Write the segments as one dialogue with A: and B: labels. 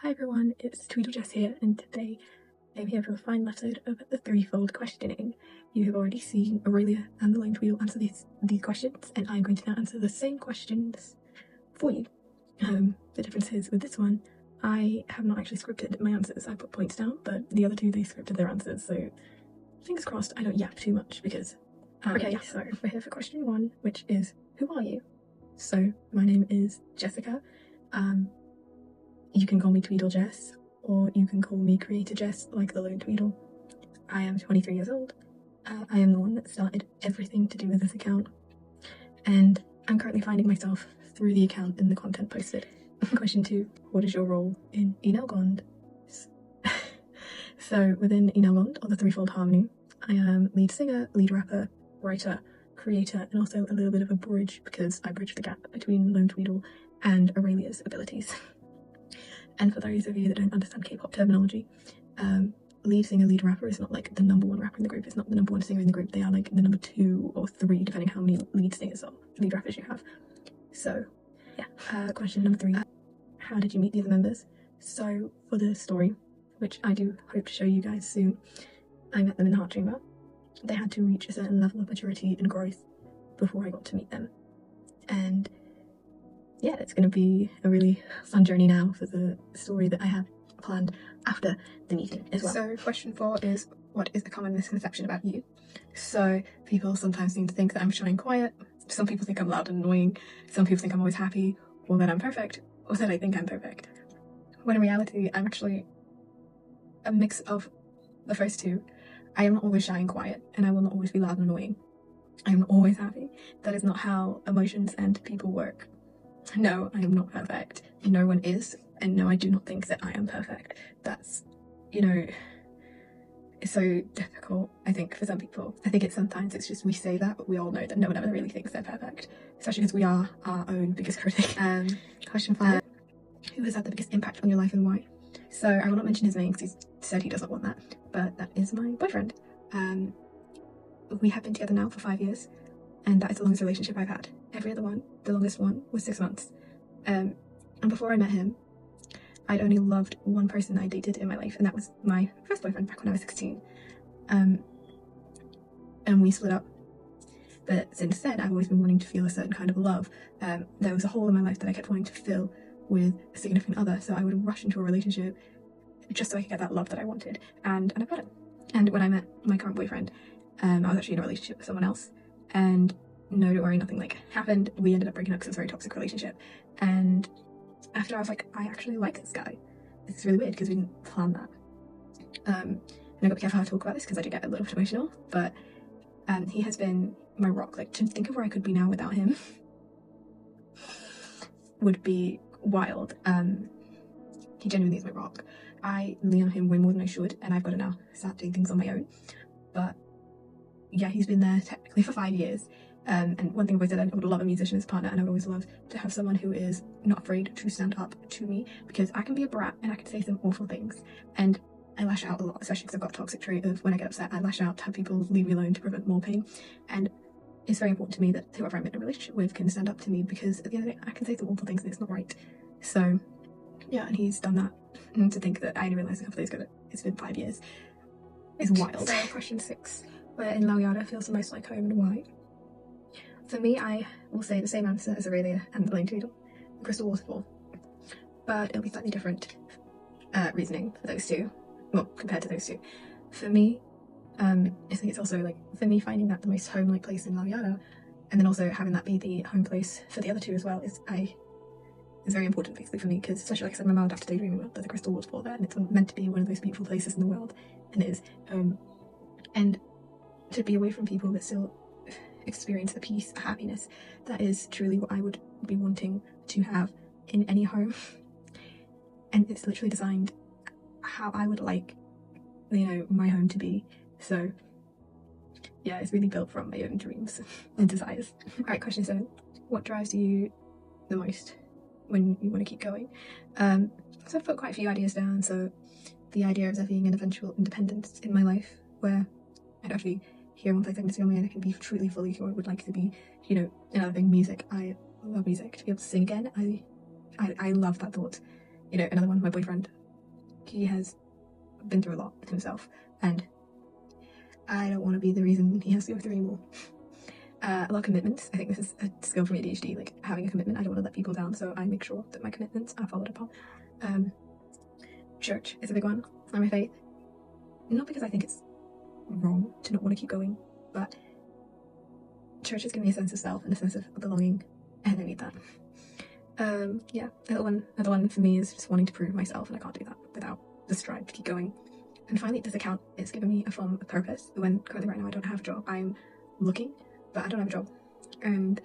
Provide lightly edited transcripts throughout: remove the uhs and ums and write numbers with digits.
A: Hi everyone, it's Tweedle Jess here, and today I'm here for the final episode of the Threefold Questioning. You have already seen Aurelia and the lone Tweedle answer these questions, and I'm going to now answer the same questions for you. The difference is, with this one, I have not actually scripted my answers. I put points down, but the other two, they scripted their answers, so fingers crossed I don't yap too much, because... Okay, so we're here for question 1, which is, who are you? So, my name is Jessica. You can call me Tweedle Jess, or you can call me Creator Jess, like the lone Tweedle. I am 23 years old. I am the one that started everything to do with this account, and I'm currently finding myself through the account and the content posted. Question 2, what is your role in I Nel-Gond? So within I Nel-Gond, or the Threefold Harmony, I am lead singer, lead rapper, writer, creator, and also a little bit of a bridge, because I bridge the gap between lone Tweedle and Aurelia's abilities. And for those of you that don't understand K-pop terminology, lead singer, lead rapper is not like the number 1 rapper in the group. It's not the number 1 singer in the group. They are like the number 2 or 3, depending how many lead singers or lead rappers you have. So, yeah. Question number 3. How did you meet the other members? So, for the story, which I do hope to show you guys soon, I met them in the Heart Chamber. They had to reach a certain level of maturity and growth before I got to meet them. And yeah, it's going to be a really fun journey now for the story that I have planned after the meeting as well. So question 4 is, what is a common misconception about you? So people sometimes seem to think that I'm shy and quiet. Some people think I'm loud and annoying. Some people think I'm always happy, or that I'm perfect, or that I think I'm perfect. When in reality, I'm actually a mix of the first two. I am not always shy and quiet, and I will not always be loud and annoying. I am not always happy. That is not how emotions and people work. No, I am not perfect. No one is, and no, I do not think that I am perfect. That's, it's so difficult, I think, for some people. I think sometimes it's just we say that, but we all know that no one ever really thinks they're perfect, especially because we are our own biggest critic. Question 5. Who has had the biggest impact on your life and why? So I will not mention his name because he said he doesn't want that, but that is my boyfriend. We have been together now for 5 years, and that is the longest relationship I've had. Every other one, the longest one, was 6 months. And before I met him, I'd only loved one person I dated in my life, and that was my first boyfriend back when I was 16. And we split up. But since then, I've always been wanting to feel a certain kind of love. There was a hole in my life that I kept wanting to fill with a significant other, so I would rush into a relationship just so I could get that love that I wanted, and I got it. And when I met my current boyfriend, I was actually in a relationship with someone else, and no, don't worry, nothing happened. We ended up breaking up because it was a very toxic relationship, and after I was like, I actually like this guy. It's really weird because we didn't plan that. And I got to be careful how to talk about this because I do get a little bit emotional, but he has been my rock. Like, to think of where I could be now without him would be wild. He genuinely is my rock. I lean on him way more than I should, and I've got to now start doing things on my own. But yeah, he's been there technically for 5 years. And one thing I've always said, I would love a musician as a partner, and I would always love to have someone who is not afraid to stand up to me, because I can be a brat and I can say some awful things, and I lash out a lot, especially because I've got a toxic trait of when I get upset, I lash out to have people leave me alone to prevent more pain. And it's very important to me that whoever I'm in a relationship with can stand up to me, because at the end of the day, I can say some awful things and it's not right. So yeah, and he's done that. And to think that I only realised a couple days ago that it's been 5 years is wild. So question 6, where in Lauyara feels the most like home and why? For me, I will say the same answer as Aurelia and the lone Tweedle, the crystal waterfall. But it'll be slightly different reasoning for those two, well, compared to those two. For me, I think it's also for me, finding that the most home-like place in Lauyara, and then also having that be the home place for the other two as well, is very important basically for me, because especially like I said, my mom after daydreaming world, there's a crystal waterfall there, and it's meant to be one of those beautiful places in the world, and it is. And to be away from people but still experience the peace, the happiness, that is truly what I would be wanting to have in any home. And it's literally designed how I would like, my home to be. So yeah, it's really built from my own dreams and desires. Alright, question 7. What drives you the most when you want to keep going? So I've put quite a few ideas down. So the idea of there being an eventual independence in my life, where I'd actually hear one place I can see on my own, I can be truly fully who I would like to be. Another thing, music. I love music. To be able to sing again, I love that thought. you know, another one, my boyfriend, he has been through a lot himself, and I don't want to be the reason he has to go through anymore. A lot of commitments. I think this is a skill for me at ADHD, like having a commitment. I don't want to let people down, so I make sure that my commitments are followed upon. Church is a big one, and my faith. Not because I think it's wrong to not want to keep going, but church has given me a sense of self and a sense of belonging, and I need that. Yeah, another one for me is just wanting to prove myself, and I can't do that without the strive to keep going. And finally, this account is giving me a form of purpose. When currently right now I don't have a job, I'm looking, but I don't have a job, and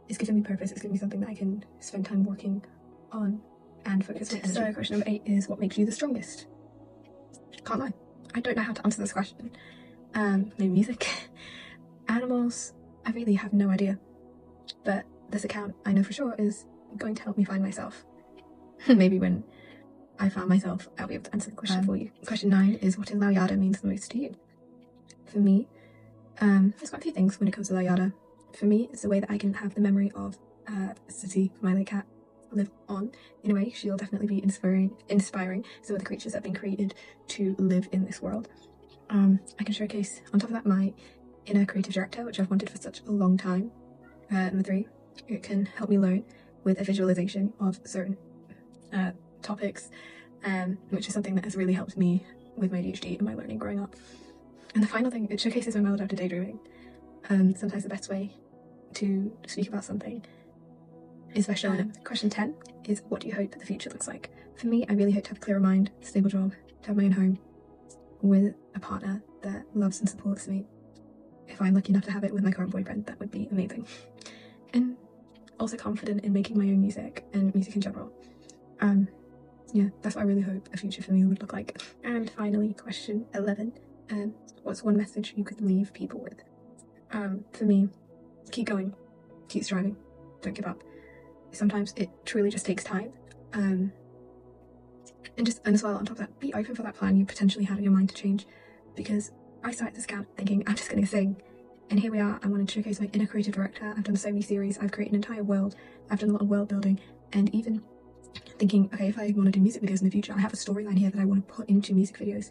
A: it's giving me purpose. It's giving me something that I can spend time working on and focus my energy. So question number 8 is, what makes you the strongest? Can't lie, I don't know how to answer this question. Maybe music, animals, I really have no idea. But this account, I know for sure, is going to help me find myself. Maybe when I found myself, I'll be able to answer the question for you. Question 9 is, what in Lauyara means the most to you? For me, there's quite a few things when it comes to Lauyara. For me, it's the way that I can have the memory of a city for my late cat live on. In a way, she'll definitely be inspiring some of the creatures that have been created to live in this world. I can showcase, on top of that, my inner creative director, which I've wanted for such a long time. Number 3, it can help me learn with a visualization of certain topics, which is something that has really helped me with my ADHD and my learning growing up. And the final thing, it showcases my maladaptive daydreaming. Sometimes the best way to speak about something is by showing it. Question 10 is, what do you hope the future looks like? For me, I really hope to have a clearer mind, a stable job, to have my own home, with a partner that loves and supports me. If I'm lucky enough to have it with my current boyfriend, that would be amazing. And also confident in making my own music and music in general. Yeah, that's what I really hope a future for me would look like. And finally, question 11, what's one message you could leave people with? For me, keep going, keep striving, don't give up. Sometimes it truly just takes time. And as well, on top of that, be open for that plan you potentially have in your mind to change. Because I started this account thinking, I'm just going to sing. And here we are, I wanted to showcase my inner creative director. I've done so many series, I've created an entire world, I've done a lot of world building, and even thinking, okay, if I want to do music videos in the future, I have a storyline here that I want to put into music videos.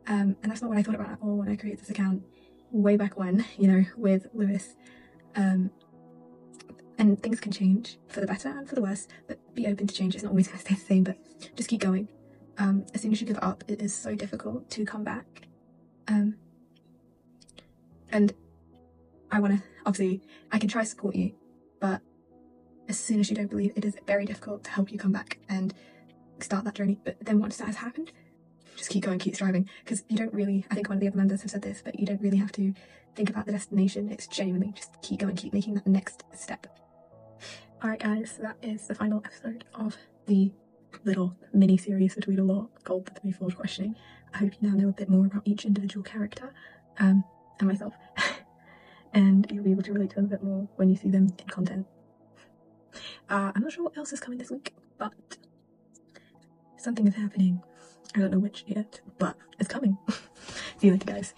A: And that's not what I thought about at all when I created this account way back when, you know, with Lewis. And things can change for the better and for the worse, but be open to change. It's not always going to stay the same, but just keep going. As soon as you give up, it is so difficult to come back. And I want to, obviously, I can try to support you, but as soon as you don't believe, it is very difficult to help you come back and start that journey. But then once that has happened, just keep going, keep striving, because you don't really, I think one of the other members have said this, but you don't really have to think about the destination. It's genuinely just keep going, keep making that next step. Alright guys, so that is the final episode of the little mini-series for Tweedle Law called the Threefold Questioning. I hope you now know a bit more about each individual character, and myself, and you'll be able to relate to them a bit more when you see them in content. I'm not sure what else is coming this week, but something is happening. I don't know which yet, but it's coming. See you later guys.